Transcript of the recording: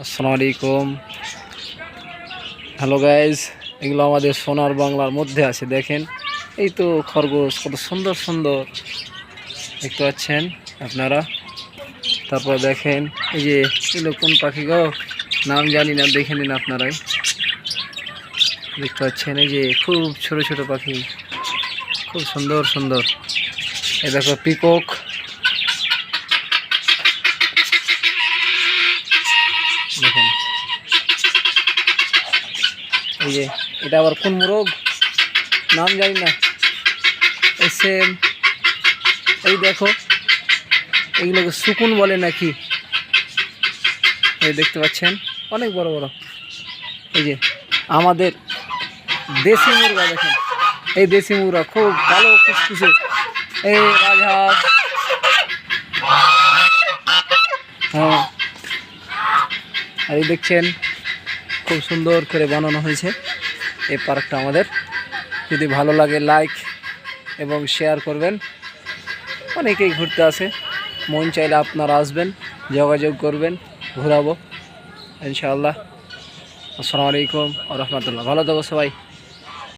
আসসালামু আলাইকুম। Hello guys, এগুলো আমাদের সোনার বাংলার মধ্যে আছে। দেখেন, এই তো খরগোশ কত সুন্দর সুন্দর দেখতে পাচ্ছেন আপনারা। তারপর দেখেন এই যে এগুলো কোন পাখি গো, নাম জানি না, দেখে নিন আপনারাই। দেখতে পাচ্ছেন এই যে খুব ছোট ছোট পাখি, খুব সুন্দর সুন্দর। এই দেখো পিকক, দেখেন এই যে এটা আবার কোন মোরগ, নাম জানি না। এই সেম, এই দেখো এইগুলোকে সুকুন বলে নাকি, এই দেখতে পাচ্ছেন অনেক বড় বড়। এই যে আমাদের দেশি মুরগা, দেখেন এই দেশি মুরগা খুব ভালো কুচকুচে। এই রাজহাঁস, হ্যাঁ, আর এই দেখছেন খুব সুন্দর করে বানানো হয়েছে এই পার্কটা আমাদের। যদি ভালো লাগে লাইক এবং শেয়ার করবেন। অনেকেই ঘুরতে আসে, মন চাইলে আপনারা আসবেন, যোগাযোগ করবেন, ঘোরাবো ইনশাআল্লাহ। আসসালামু আলাইকুম ওয়া রাহমাতুল্লাহ। ভালো থাকো সবাই।